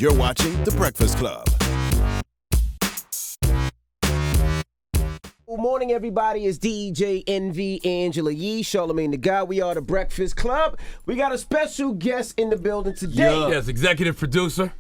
You're watching The Breakfast Club. Good morning, everybody. It's DJ NV, Angela Yee, Charlamagne the God. We are The Breakfast Club. We got a special guest in the building today. Yeah. Yes, executive producer.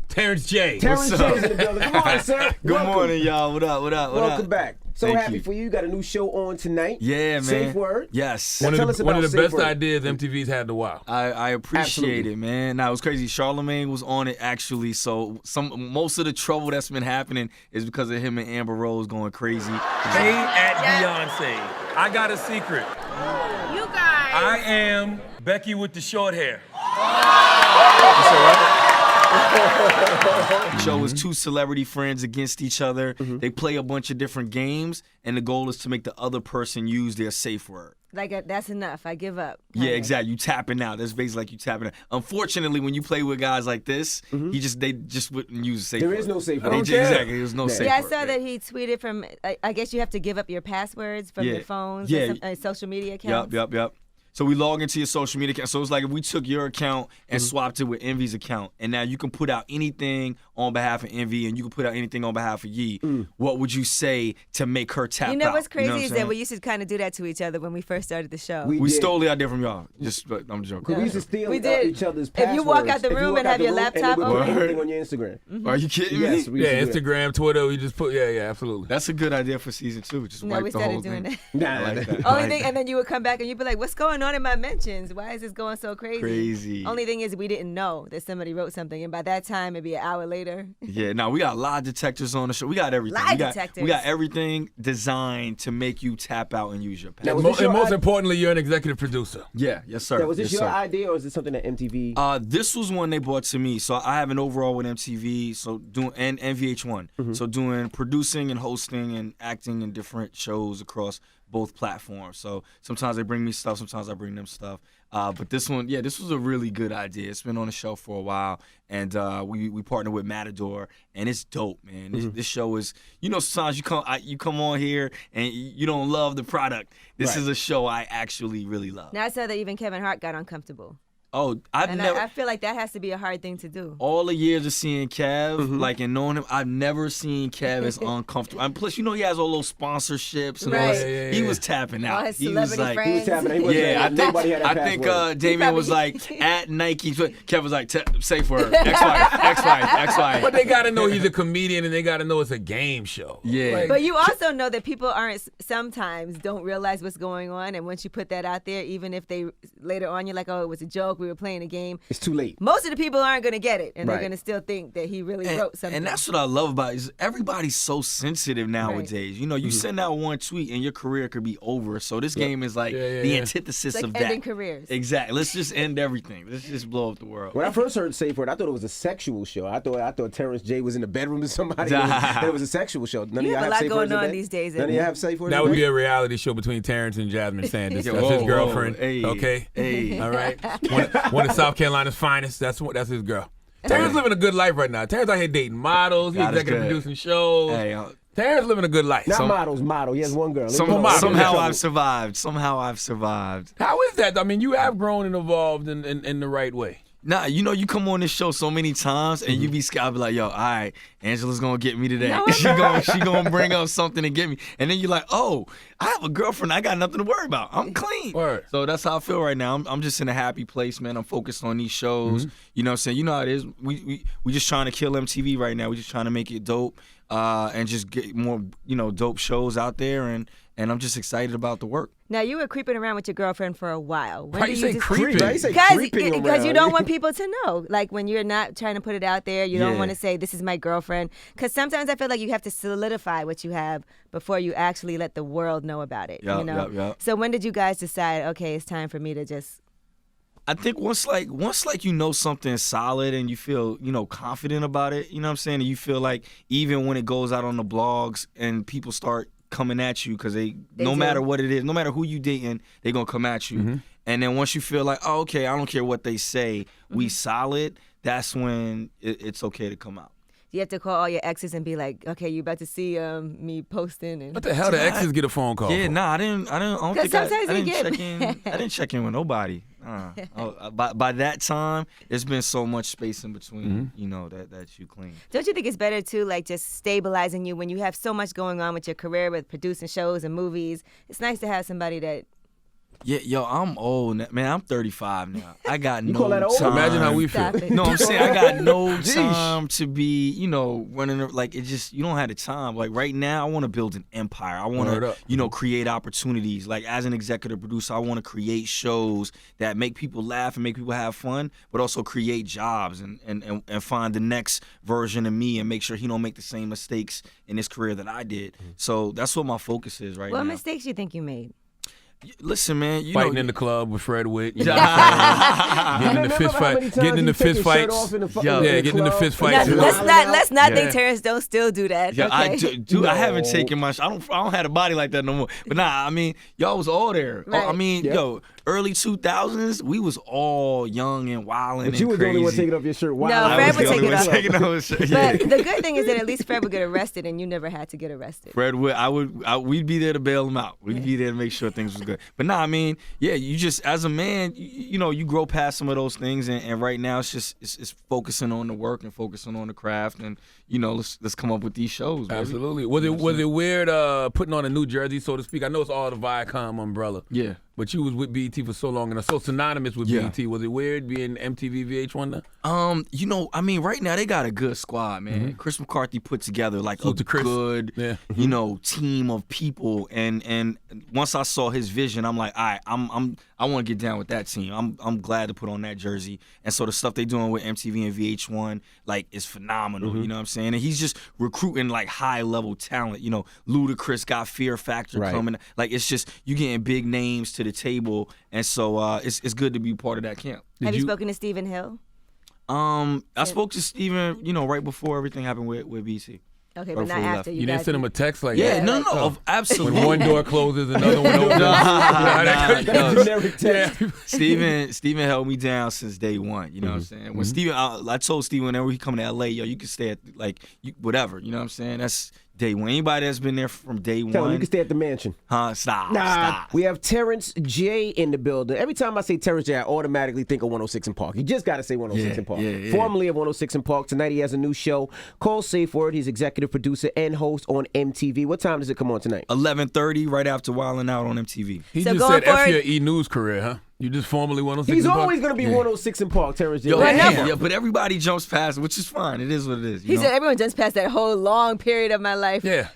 Terrence J. Terrence J is in the building. Good morning, sir. Good morning, y'all. What up? Welcome back. So Thank happy you. for you. You got a new show on tonight. Yeah, man. Safe Word. Yes. Now tell us One about of the Safe best Word. ideas MTV's had in a while. I appreciate Absolutely. it, man. Now, it was crazy. Charlamagne was on it, actually, so most of the trouble that's been happening is because of him and Amber Rose going crazy. Hey at Beyonce. I got a secret. You guys. I am Becky with the short hair. The show is two celebrity friends against each other. They play a bunch of different games, and the goal is to make the other person use their safe word. Like, that's enough. I give up. Yeah, exactly. You tapping out. That's basically like you tapping out. Unfortunately, when you play with guys like this, they just wouldn't use a safe word. There is no safe They word. just- Exactly. There's no safe Yeah, I word. saw that he tweeted from, I guess you have to give up your passwords from your phones Yeah. and social media accounts. Yep. So we log into your social media account. So it's like if we took your account and swapped it with Envy's account, and now you can put out anything on behalf of Envy, and you can put out anything on behalf of Yee. What would you say to make her tap out? You know what's crazy what I'm is saying? that we used to kind of do that to each other when we first started the show. We did. stole the idea from y'all. But I'm joking. We used to steal We did. each other's If passwords. you walk out the room and have your laptop and on. then we put anything on your Instagram. Are you kidding Yes, me? we used Yeah, to do that. Instagram, Twitter, we just put, yeah, absolutely. That's a good idea for season 2. Just No, wipe we the whole started doing thing. that. Nah, I like that. Only thing, and then you would come back and you'd be like, "What's going on in my mentions? Why is this going so crazy?" Crazy. Only thing is, we didn't know that somebody wrote something, and by that time, it'd be an hour later. Yeah, no, we got lie detectors on the show. We got everything. Lie we got, detectors. We got everything designed to make you tap out and use your Now, password. was And, this your most idea? importantly, you're an executive producer. Yeah, yes, sir. Now, was this Yes, your sir. idea or is it something that MTV? This was one they brought to me. So I have an overall with MTV, so doing and VH1. So doing producing and hosting and acting in different shows across both platforms. So sometimes they bring me stuff, sometimes I bring them stuff. But this one, yeah, this was a really good idea. It's been on the show for a while, and we partnered with Matador, and it's dope, man. This show is, sometimes you come on here and you don't love the product. This Right. is a show I actually really love. Now I saw that even Kevin Hart got uncomfortable, Oh, I've and never. I feel like that has to be a hard thing to do. All the years of seeing Kev, like, and knowing him, I've never seen Kev as uncomfortable. And plus, he has all those sponsorships and all Right. that. Yeah. He was tapping out. All his He was celebrity like, He was friends. tapping. He wasn't yeah, nobody had that I think password. Damien was probably- like at Nike. Kev was like, safe word, X-Y. But they got to know he's a comedian and they got to know it's a game show. Yeah. Like, But you also know that people sometimes don't realize what's going on, and once you put that out there, even if they later on you're like, "Oh, it was a joke, we were playing a game," It's too late. most of the people aren't going to get it, and Right. they're going to still think that he really wrote something. And that's what I love about it, is everybody's so sensitive nowadays. You send out one tweet and your career could be over. So this game is like Yeah. the antithesis It's like of that. ending careers. Exactly. Let's just end everything. Let's just blow up the world. When I first heard Safe Word, I thought it was a sexual show. I thought Terrence J was in the bedroom with somebody. And it was a sexual show. None You of y'all have a lot Safe going Words in on bed? these days, None of Eddie. y'all have Safe Words that in would bed? be a reality show between Terrence and Jasmine Sanders. That's Whoa, his girlfriend. whoa, hey, Okay. hey. All right. One of South Carolina's finest. That's his girl. Terrence living a good life right now. Terrence out here dating models. He's God is executive good. producing shows. Hey, Terrence living a good life. Not model. He has one girl. somehow I've survived. How is that? I mean, you have grown and evolved in the right way. Nah, you come on this show so many times and you be scared. I be like, yo, all right, Angela's gonna get me today. No, she gonna bring up something to get me. And then you're like, oh, I have a girlfriend. I got nothing to worry about. I'm clean. Word. So that's how I feel right now. I'm just in a happy place, man. I'm focused on these shows. You know what I'm saying? You know how it is. We just trying to kill MTV right now. We just trying to make it dope and just get more, dope shows out there. And I'm just excited about the work. Now, you were creeping around with your girlfriend for a while. When Why do you say just- creeping? Why you say Because creeping you around? don't want people to know. Like when you're not trying to put it out there, you don't Yeah. want to say, "This is my girlfriend." Because sometimes I feel like you have to solidify what you have before you actually let the world know about it. Yup, yup, yup. So when did you guys decide, okay, it's time for me to just... I think once you know something is solid and you feel, confident about it, you know what I'm saying? And you feel like even when it goes out on the blogs and people start coming at you because they no do. matter what it is, no matter who you dating, they're going to come at you. And then once you feel like, oh, okay, I don't care what they say, we solid, that's when it's okay to come out. You have to call all your exes and be like, okay, you about to see me posting. And What the hell? The exes get a phone call. Yeah, for? nah, I don't 'Cause think sometimes I you didn't get check in. I didn't check in with nobody. By that time, there's been so much space in between, you know, that you clean. Don't you think it's better too, like just stabilizing you when you have so much going on with your career, with producing shows and movies? It's nice to have somebody that. Yeah, yo, I'm old now. Man, I'm 35 now. I got You no call that old? time. Imagine how we feel. Stop it. No, I'm saying I got no time to be, you know, running like it just you don't have the time. Like right now, I want to build an empire. I want Word to, up. you know, create opportunities. Like as an executive producer, I want to create shows that make people laugh and make people have fun, but also create jobs and find the next version of me and make sure he don't make the same mistakes in his career that I did. So that's what my focus is right What now. mistakes you think you made? Listen, man, you Fighting know, in the club with Fred Witt. You Getting in the remember fist how many fight. times Getting in he the take fist his shirt fights. off in the Getting in the club? fist fights. Now, let's not think Yeah. Terrence don't still do that. Yeah, okay? I do. I haven't No. taken my. I don't have a body like that no more. But nah, I mean, y'all was all there. Right. I mean, Yeah. yo, early 2000s, we was all young and wilding and But you was crazy. the only one taking off your shirt. Wow. No, I Fred was would the take only it one off. taking off his shirt. Yeah. But the good thing is that at least Fred would get arrested, and you never had to get arrested. Fred would. We'd be there to bail him out. We'd be there to make sure things was good. But nah, I mean, yeah, you just as a man, you know, you grow past some of those things, and right now it's just it's focusing on the work and focusing on the craft, and you know, let's come up with these shows. Baby. Absolutely. Was it weird putting on a new jersey, so to speak? I know it's all the Viacom umbrella. Yeah. But you was with BET for so long and are so synonymous with Yeah. BET. Was it weird being MTV VH1 now? You know, I mean, right now they got a good squad, man. Chris McCarthy put together like Salute a to Chris. good, Yeah. you know, team of people. And once I saw his vision, I'm like, all right, I want to get down with that team. I'm glad to put on that jersey. And so the stuff they doing with MTV and VH1, like, is phenomenal. You know what I'm saying? And he's just recruiting like high level talent. You know, Ludacris got Fear Factor Right. coming. Like, it's just you getting big names to the table, and so it's good to be part of that camp. Have you you- spoken to Stephen Hill? I spoke to Steven, you know, right before everything happened with BC. Okay, Right but not before we after left. you You didn't guys. send him a text like Yeah, that? no, absolutely. When one door closes, another one opens. Nah, That's generic text. Steven held me down since day one. You know what I'm saying? When Steven, I told Steven whenever he come to LA, yo, you can stay at whatever. You know what I'm saying? That's day one. Anybody that's been there from day Tell him one, you can stay at the mansion. Stop. We have Terrence J in the building. Every time I say Terrence J, I automatically think of 106 in Park. You just got to say 106 in Park. yeah. Formerly of 106 in Park. Tonight he has a new show called Safe Word. He's executive producer and host on MTV. What time does it come on tonight? 11:30, right after Wildin' Out on MTV. He So just going said F forward- your E-News career, huh? You just formally 106 He's in Park? always going to be 106 in Park, Terrence J. Yo, Well, no. yeah, but everybody jumps past it, which is fine. It is what it is. He You know? said everyone jumps past that whole long period of my life. Yeah.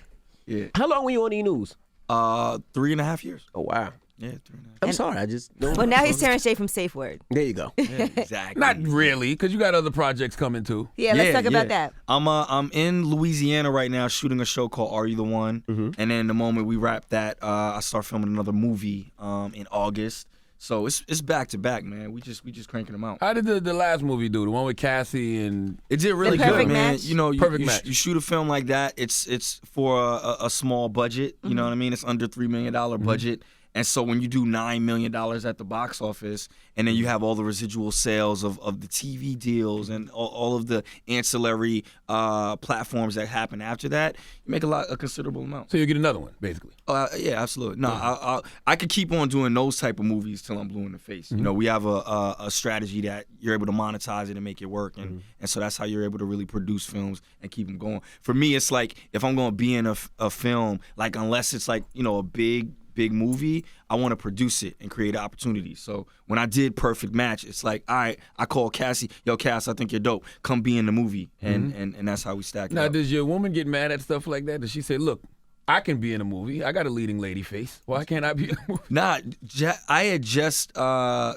How long were you on E-News? 3.5 years. Oh, wow. Yeah, 3.5. I'm sorry. I just don't. Well, now he's Terrence J from Safe Word. There you go. Yeah, exactly. Not really, because you got other projects coming too. Yeah, let's talk about that. I'm in Louisiana right now shooting a show called Are You the One? And then the moment we wrap that, I start filming another movie in August. So it's back to back, man. We just cranking them out. How did the last movie do? The one with Cassie and It did really Perfect good, man. Match? You know, Perfect Match. you shoot a film like that. It's for a small budget. You know what I mean? It's under $3 million budget. And so when you do $9 million at the box office, and then you have all the residual sales of the TV deals and all of the ancillary platforms that happen after that, you make a considerable amount. so you get another one, basically. Yeah, absolutely. No, I could keep on doing those type of movies till I'm blue in the face. You know, we have a strategy that you're able to monetize it and make it work, and so that's how you're able to really produce films and keep them going. For me, it's like if I'm going to be in a film, like unless it's like, you know, a big movie, I want to produce it and create opportunities. So when I did Perfect Match, it's like, all right, I call Cassie, yo, Cass, I think you're dope. Come be in the movie. And that's how we stack it Now, up. does your woman get mad at stuff like that? Does she say, look, I can be in a movie. I got a leading lady face. Why can't I be in a movie? Nah, I had just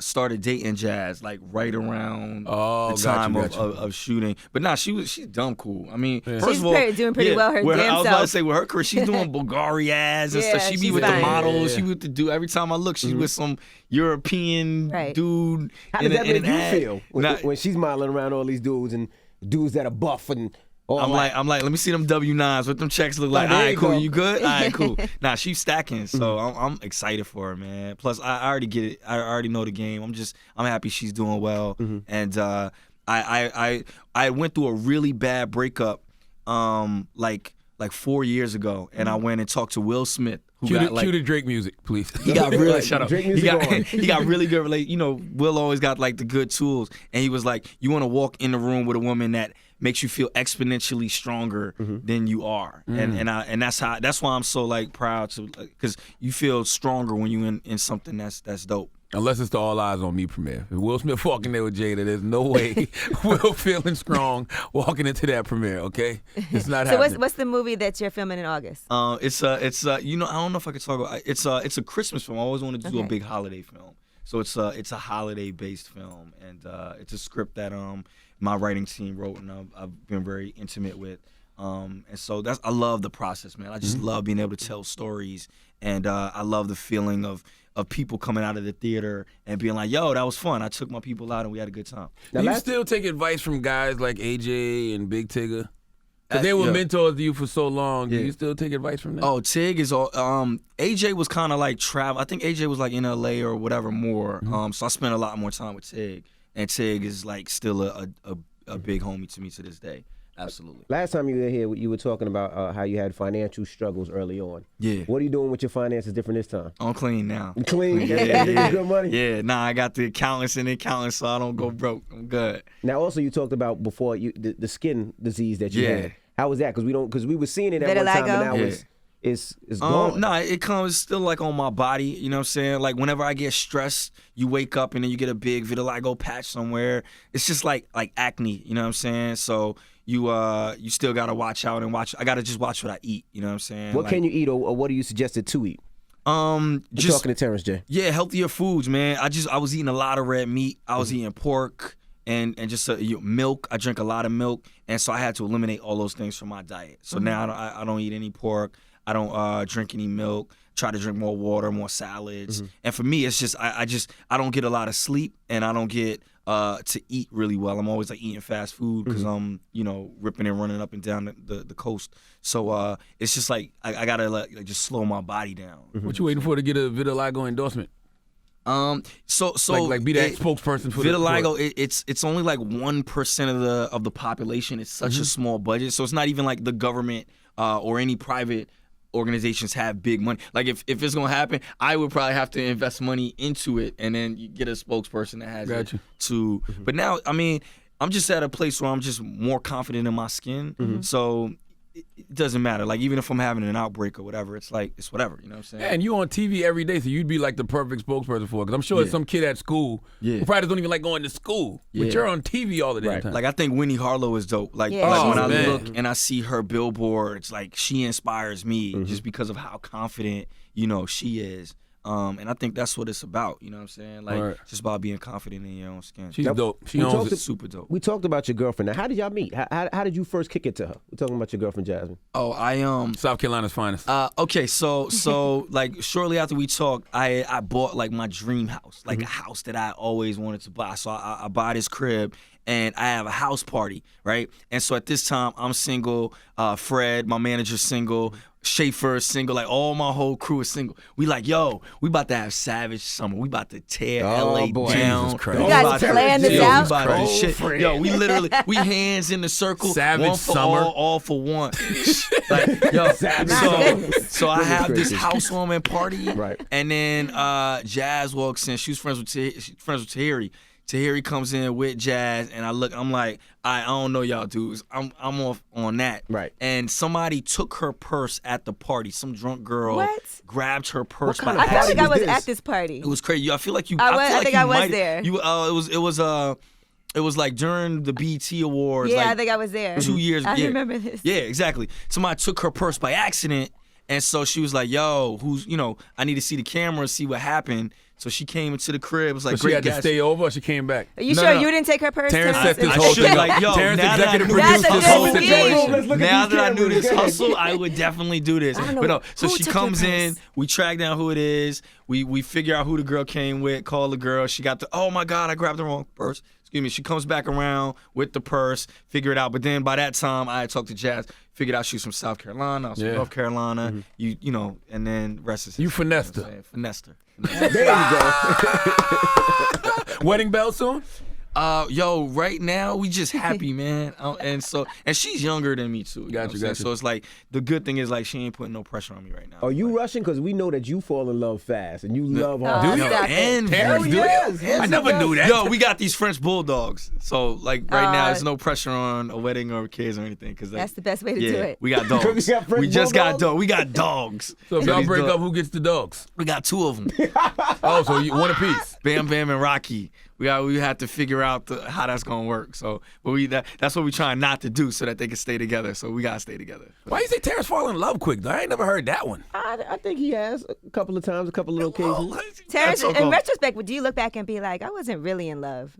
started dating Jazz, like right around Oh, the got time you, of, got you. of shooting. But nah, she's dumb cool. I mean, first She's of all, doing pretty well her with damn I was about to self. say with her career, she's doing Bulgari ads and Yeah, stuff. She be she's with fine. the models. Yeah, yeah. She with the dude. Every time I look, she's with some European Right. dude. How does in that in make an you ad. feel Nah, when she's modeling around all these dudes and dudes that are buff and all I'm that? like, let me see them W-9s. What them checks look like. there All you right, cool. go. You good? All right, cool. Nah, she's stacking, so I'm excited for her, man. Plus, I already get it. I already know the game. I'm happy she's doing well. And I went through a really bad breakup, like 4 years ago, and I went and talked to Will Smith who Cue got like the Drake music, please. he got really shut up. Drake He music got on. he got really good. Like, you know, Will always got like the good tools, and he was like, you want to walk in the room with a woman that makes you feel exponentially stronger than you are, and that's why I'm so like proud to, because you feel stronger when you in something that's dope. Unless it's the All Eyes on Me premiere. If Will Smith walking there with Jada, there's no way Will feeling strong walking into that premiere, okay? It's not So happening. what's the movie that you're filming in August? It's you know, I don't know if I can talk about. It's a Christmas film. I always wanted to do a Okay. big holiday film. So it's a holiday based film, and it's a script that my writing team wrote, and I've been very intimate with. And so I love the process, man. I just love being able to tell stories, and I love the feeling of people coming out of the theater and being like, yo, that was fun. I took my people out and we had a good time. Do you still take advice from guys like AJ and Big Tigger? Because they were mentors to you for so long. Do you still take advice from them? Oh, Tig is all. AJ was kind of like travel. I think AJ was like in LA or whatever more. So I spent a lot more time with Tig, and Tig is like still a big homie to me to this day. Absolutely. Last time you were here, you were talking about how you had financial struggles early on. Yeah. What are you doing with your finances different this time? I'm clean now. Clean? Yeah. Good money? Yeah, nah, I got the accountants and the accountants, so I don't go broke. I'm good. Now, also, you talked about before the skin disease that you had. How was that? Because we were seeing it at one time, and now it's gone. Nah, it comes still like on my body. You know what I'm saying? Like whenever I get stressed, you wake up and then you get a big vitiligo patch somewhere. It's just like acne. You know what I'm saying? So you still gotta watch out and watch. I gotta just watch what I eat. You know what I'm saying? What can you eat, or what are you suggested to eat? Just talking to Terrence J. Yeah, healthier foods, man. I was eating a lot of red meat. I was eating pork and just milk. I drink a lot of milk, and so I had to eliminate all those things from my diet. So now I don't eat any pork. I don't drink any milk. Try to drink more water, more salads. And for me, it's just I don't get a lot of sleep, and I don't get to eat really well. I'm always like eating fast food because I'm ripping and running up and down the coast. So it's just like I gotta like just slow my body down. What you waiting for to get a vitiligo endorsement? So like be that spokesperson for vitiligo. It's only like 1% of the population. It's such a small budget, so it's not even like the government or any private organizations have big money. Like if it's gonna happen, I would probably have to invest money into it, and then you get a spokesperson that has it to. But now, I mean, I'm just at a place where I'm just more confident in my skin, so it doesn't matter. Like even if I'm having an outbreak or whatever, it's like it's whatever. You know what I'm saying? Yeah, and you on TV every day, so you'd be like the perfect spokesperson for it. Because I'm sure there's some kid at school who probably don't even like going to school, but you're on TV all the damn time. Like I think Winnie Harlow is dope. Like, when I look and I see her billboards, like she inspires me just because of how confident she is. And I think that's what it's about. You know what I'm saying? Like it's just about being confident in your own skin. She's dope. She owns it. Super dope. We talked about your girlfriend. Now, how did y'all meet? How did you first kick it to her? We're talking about your girlfriend, Jasmine. Oh, South Carolina's finest. Okay, so like shortly after we talked, I bought like my dream house, like a house that I always wanted to buy. So I buy this crib, and I have a house party, right? And so at this time, I'm single. Fred, my manager's single. Schaefer is single. Like all my whole crew is single. We like, yo, we about to have savage summer. We about to tear LA down. Jesus Christ. You guys plan this out? Yo, we literally hands in the circle. Savage one for summer. all for one. Like, yo, so I have this housewarming party, Right. and then Jazz walks in. She was friends with Tahiri. Tahiri comes in with Jazz, and I'm like, I don't know y'all dudes. I'm off on that. Right. And somebody took her purse at the party. Some drunk girl grabbed her purse by kind of I accident. felt like I was this? at this party. It was crazy. I feel like you. I think I was might- there. You. It was like during the BET Awards. Yeah, like I think I was there. 2 years. I yeah. remember this. Yeah, exactly. Somebody took her purse by accident, and so she was like, "Yo, I need to see the camera and see what happened." So she came into the crib. It was like, But she had to gas. stay over, or she came back. Are you No, sure no. you didn't take her purse? Terrence set this I whole should, thing like, up. yo, Terrence now that I executive knew produced That's a this good whole scheme. situation. Let's look at Now these that I knew cameras. this hustle, I would definitely do this. don't know But no, so who she took your comes in, purse. we track down who it is, we figure out who the girl came with, call the girl. She got oh my God, I grabbed the wrong purse. Excuse me. She comes back around with the purse, figure it out. But then by that time, I had talked to Jazz, figured out she was from South Carolina, I was from North Carolina, and then rest is history. You finessed You know her. what I'm saying? Finessed her. There you go. Wedding bell soon? Yo, right now we just happy, man. And she's younger than me too. Got you. So it's like the good thing is like she ain't putting no pressure on me right now. Are you like, rushing? Because we know that you fall in love fast and you love Oh, Harvey. Do you? stop it. And Hell yes. I never knew that. Yo, we got these French bulldogs. So like right now, there's no pressure on a wedding or kids or anything. Cause like, That's the best way to do it. we got dogs. You got French We just got bulldogs? dogs. We got dogs. So if y'all these break dogs- up, who gets the dogs? we got 2 of them. Oh, so you one apiece. Bam Bam and Rocky. We have to figure out how that's gonna work. So, but that's what we trying not to do so that they can stay together. So we gotta stay together. Why you say Terrence fall in love quick though? I ain't never heard that one. I think he has a couple of times, a couple of occasions. Terrence, That's so in cool. retrospect, do you look back and be like, I wasn't really in love?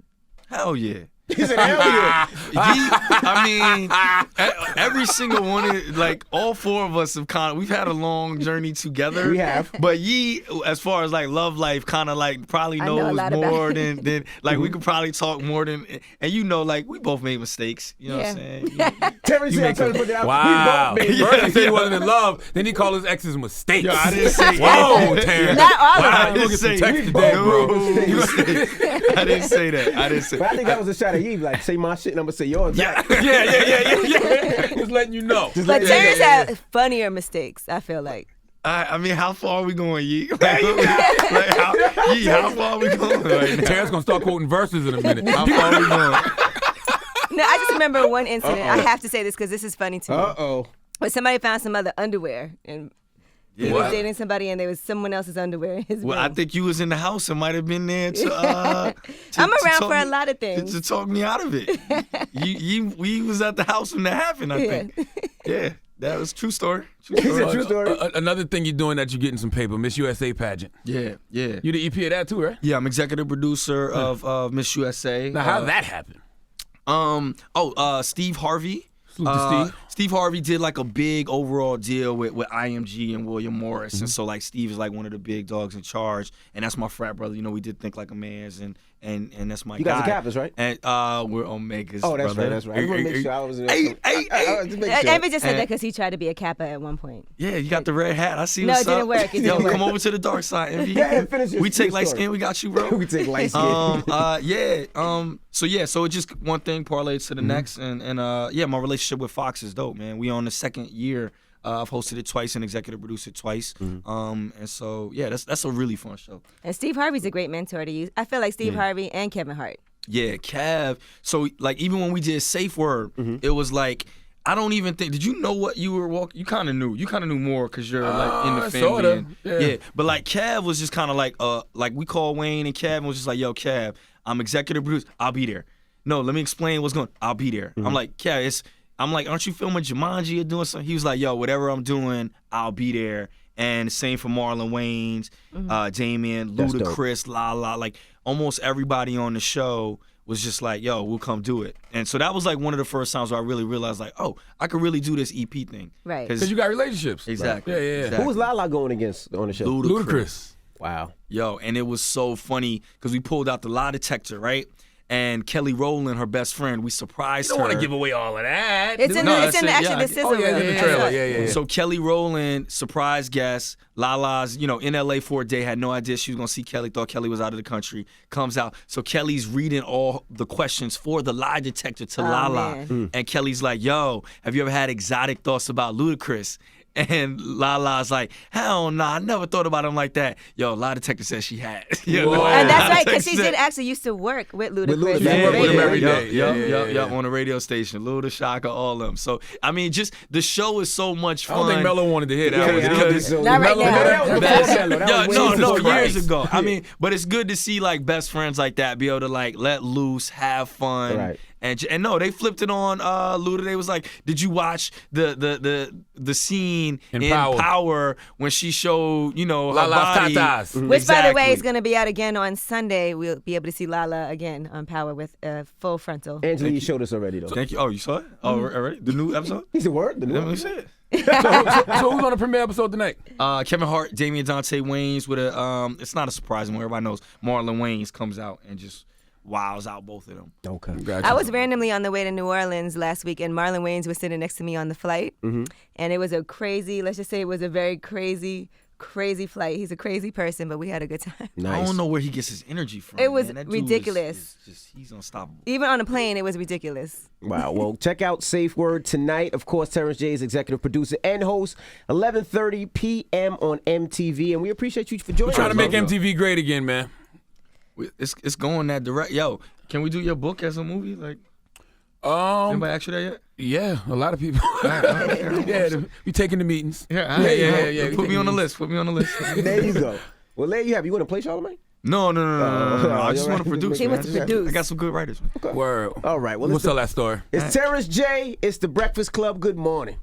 Hell yeah. He said, hell yeah. I mean, every single one, like all 4 of us have we've had a long journey together. We have. But Yee, as far as like love life, kind of like probably I know a knows lot about more it. than like we could probably talk more than, and like we both made mistakes. You know what I'm saying? Terrence You said, I'm make trying to put that out. Wow. We both made First he said he wasn't in love, then he called his exes mistakes. Yo, I didn't say Whoa, Terrence. Not all Wow, of you them. look at some Say- text we today, both bro. made mistakes. I didn't say that. I didn't say. But I think that was a shot at you. Like, say my shit and I'm going to say yours. Yeah. Yeah. Just letting you know. But Yeah, Terrence yeah, had funnier mistakes, I feel like. I mean, how far are we going, Yee? How far are we going right now? Terrence gonna start quoting verses in a minute. How far are we going? No, I just remember one incident. I have to say this because this is funny to me. Uh-oh. But somebody found some other underwear and he was What? dating somebody and there was someone else's underwear in his Well, I room. think you was in the house and might have been there to I'm around talk for a me- lot of things. To talk me out of it. we was at the house when that happened, I think. Yeah, that was true story. True story. True story. Another thing you're doing that you're getting some paper, Miss USA pageant. Yeah. You the EP of that too, right? Yeah, I'm executive producer of Miss USA. Now, how did that happen? Steve Harvey. Salute to Steve. Steve Harvey did like a big overall deal with IMG and William Morris, and so like Steve is like one of the big dogs in charge, and that's my frat brother. You know, we did Think Like a Man's, and that's my You guy. guys are Kappas, right? And we're Omegas. Oh, that's brother. right, that's right. I just want to make sure I was in Hey, just make sure. Evan just said that because he tried to be a Kappa at one point. Yeah, you got the red hat. I see No, what's it didn't up. work. It Yo, didn't work. come over to the dark side, Envy. Yeah, finish your We take light story. skin. We got you, bro. We take light skin. So it just one thing parlays to the next, and my relationship with Fox is dope, man. We on the 2nd year. I've hosted it twice and executive produced it twice. And so that's a really fun show. And Steve Harvey's a great mentor to you. I feel like Steve Harvey and Kevin Hart. Yeah, Cav. So like even when we did Safe Word, it was like I don't even think. Did you know what you were walking? You kind of knew. You kind of knew more because you're like in the family. Sorta, And, yeah. But like Cav was just kind of like we called Wayne and Cav and was just like, yo, Cav, I'm executive producer. I'll be there. No, let me explain what's going. I'll be there. I'm like, Cav, I'm like, aren't you filming Jumanji or doing something? He was like, yo, whatever I'm doing, I'll be there. And same for Marlon Wayans, Damien, That's dope. Ludacris, Lala. Like almost everybody on the show was just like, yo, we'll come do it. And so that was like one of the first times where I really realized like, oh, I could really do this EP thing. Right. Because you got relationships. Exactly. Yeah. Exactly. Who was Lala going against on the show? Ludacris. Wow. Yo, and it was so funny because we pulled out the lie detector, right? And Kelly Rowland, her best friend, we surprised You don't her. want to give away all of that. It's in No, the that's it, actually yeah. the sizzle Oh, yeah, reel. in the I trailer. saw- Yeah. So Kelly Rowland, surprise guest, Lala's, in LA for a day, had no idea she was gonna see Kelly, thought Kelly was out of the country, comes out. So Kelly's reading all the questions for the lie detector to Lala. man. And Kelly's like, yo, have you ever had exotic thoughts about Ludacris? And Lala's like, hell nah, I never thought about him like that. Yo, lie detector says she had. Whoa. And that's Lie right, because she detector did said- actually used to work with Ludacris. Ludacris. Yeah, on work with him radio. every day. Yeah, Yeah. on the radio station. Luda, Shaka, all of them. So, I mean, just the show is so much I fun. don't think Mello wanted to hear that Yeah, one. I don't think so. Not right Mello- now. That was Best- before Mello. That Yo, was no, way no, before years Christ. ago. I mean, but it's good to see like best friends like that be able to like let loose, have fun, Right. and no, they flipped it on Luda. They was like, did you watch the scene In in Power. Power when she showed her Lala's body? tatas. Which, by the way, is Exactly. going to be out again on Sunday. We'll be able to see Lala again on Power with full frontal. Angela, you showed us already, though. Thank you. Oh, you saw it? Oh, already? The new episode? He said, word? The new Let me one? see it. So who's on the premiere episode tonight? Kevin Hart, Damian Dante Wayans with a it's not a surprising one. Everybody knows Marlon Wayans comes out and just wows out both of them. Okay. I was randomly on the way to New Orleans last week, and Marlon Wayans was sitting next to me on the flight. And it was a crazy, let's just say it was a very crazy crazy flight. He's a crazy person, but we had a good time. Nice. I don't know where he gets his energy from. It was man. That dude ridiculous. He's unstoppable. Even on a plane, it was ridiculous. Wow. Well, check out Safe Word tonight. Of course, Terrence J is executive producer and host, 11:30 p.m. on MTV. And we appreciate you for joining We're trying us. to make bro. MTV great again, man. It's going that direct. Yo, can we do your book as a movie? Like, anybody ask you that yet? Yeah, a lot of people. Yeah, we taking the meetings. Yeah. Put me on the list. Put me on the list. There you go. Well, there you have. You want to play Charlamagne? No. I just want to produce. He man. wants to produce. I got some good writers, man. Word. All right. Well, We'll it's, tell that story. it's Terrence J. It's the Breakfast Club. Good morning.